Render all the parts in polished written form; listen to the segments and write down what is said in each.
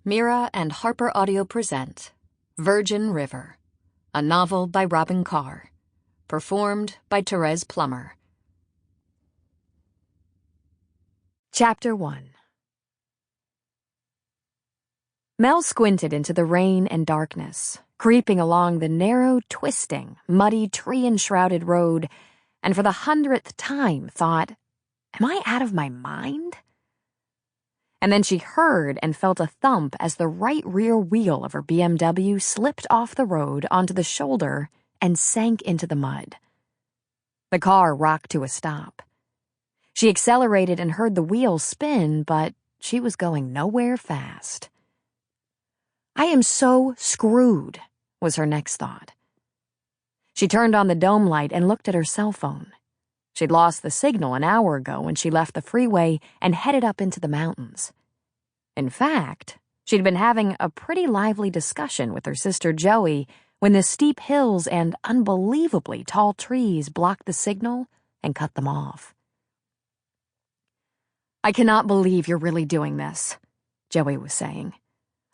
Mira and Harper Audio present Virgin River, a novel by Robyn Carr, performed by Thérèse Plummer. Chapter 1. Mel squinted into the rain and darkness, creeping along the narrow, twisting, muddy, tree-enshrouded road, and for the 100th time thought, "Am I out of my mind?" And then she heard and felt a thump as the right rear wheel of her BMW slipped off the road onto the shoulder and sank into the mud. The car rocked to a stop. She accelerated and heard the wheels spin, but she was going nowhere fast. "I am so screwed," was her next thought. She turned on the dome light and looked at her cell phone. She'd lost the signal an hour ago when she left the freeway and headed up into the mountains. In fact, she'd been having a pretty lively discussion with her sister Joey when the steep hills and unbelievably tall trees blocked the signal and cut them off. "I cannot believe you're really doing this," Joey was saying.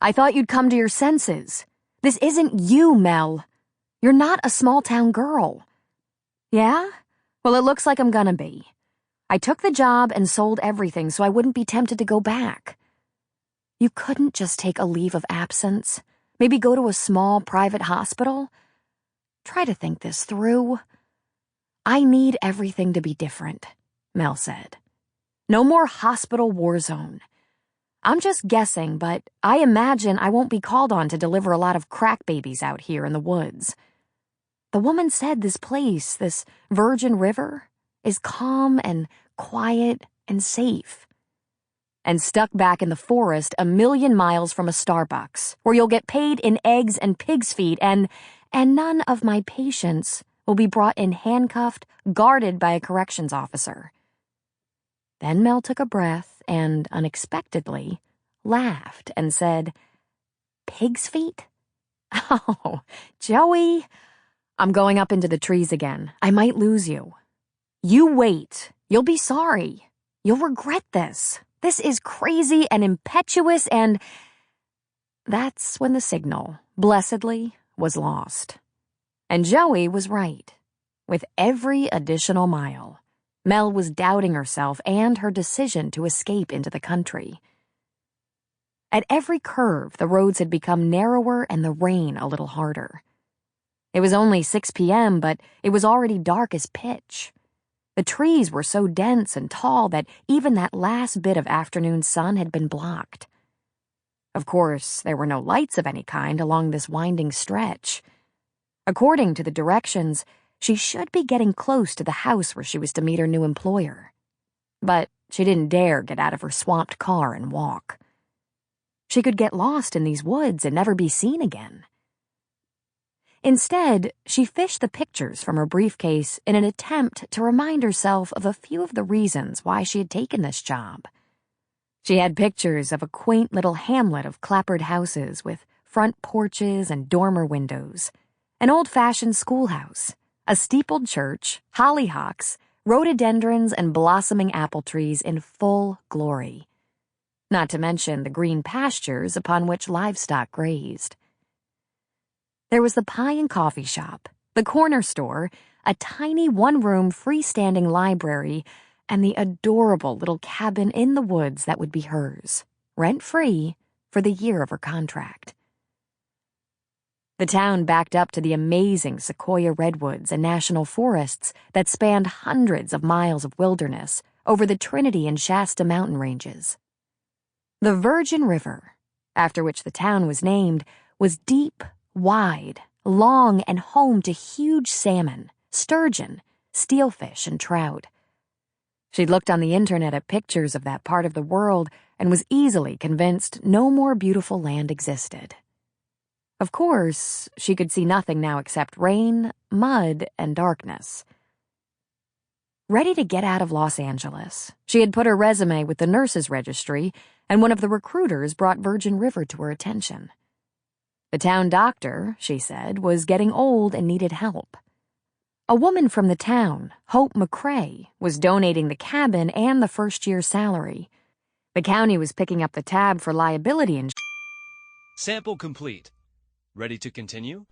"I thought you'd come to your senses. This isn't you, Mel. You're not a small-town girl." "Yeah? Well, it looks like I'm gonna be. I took the job and sold everything so I wouldn't be tempted to go back." "You couldn't just take a leave of absence? Maybe go to a small private hospital? Try to think this through." "I need everything to be different," Mel said. "No more hospital war zone. I'm just guessing, but I imagine I won't be called on to deliver a lot of crack babies out here in the woods. The woman said this place, this Virgin River, is calm and quiet and safe. And stuck back in the forest 1,000,000 miles from a Starbucks, where you'll get paid in eggs and pig's feet, and none of my patients will be brought in handcuffed, guarded by a corrections officer." Then Mel took a breath and, unexpectedly, laughed and said, "Pig's feet? Oh, Joey, I'm going up into the trees again. I might lose you. You wait. You'll be sorry. You'll regret this. This is crazy and impetuous and—" That's when the signal, blessedly, was lost. And Joey was right. With every additional mile, Mel was doubting herself and her decision to escape into the country. At every curve, the roads had become narrower and the rain a little harder. It was only 6 p.m., but it was already dark as pitch. The trees were so dense and tall that even that last bit of afternoon sun had been blocked. Of course, there were no lights of any kind along this winding stretch. According to the directions, she should be getting close to the house where she was to meet her new employer. But she didn't dare get out of her swamped car and walk. She could get lost in these woods and never be seen again. Instead, she fished the pictures from her briefcase in an attempt to remind herself of a few of the reasons why she had taken this job. She had pictures of a quaint little hamlet of clapboard houses with front porches and dormer windows, an old-fashioned schoolhouse, a steepled church, hollyhocks, rhododendrons, and blossoming apple trees in full glory. Not to mention the green pastures upon which livestock grazed. There was the pie and coffee shop, the corner store, a tiny one-room freestanding library, and the adorable little cabin in the woods that would be hers, rent-free, for the year of her contract. The town backed up to the amazing sequoia redwoods and national forests that spanned hundreds of miles of wilderness over the Trinity and Shasta mountain ranges. The Virgin River, after which the town was named, was deep, wide, long, and home to huge salmon, sturgeon, steelfish, and trout. She'd looked on the internet at pictures of that part of the world and was easily convinced no more beautiful land existed. Of course, she could see nothing now except rain, mud, and darkness. Ready to get out of Los Angeles, she had put her resume with the nurses' registry, and one of the recruiters brought Virgin River to her attention. The town doctor, she said, was getting old and needed help. A woman from the town, Hope McCrae, was donating the cabin and the first year's salary. The county was picking up the tab for liability insurance. Sample complete. Ready to continue?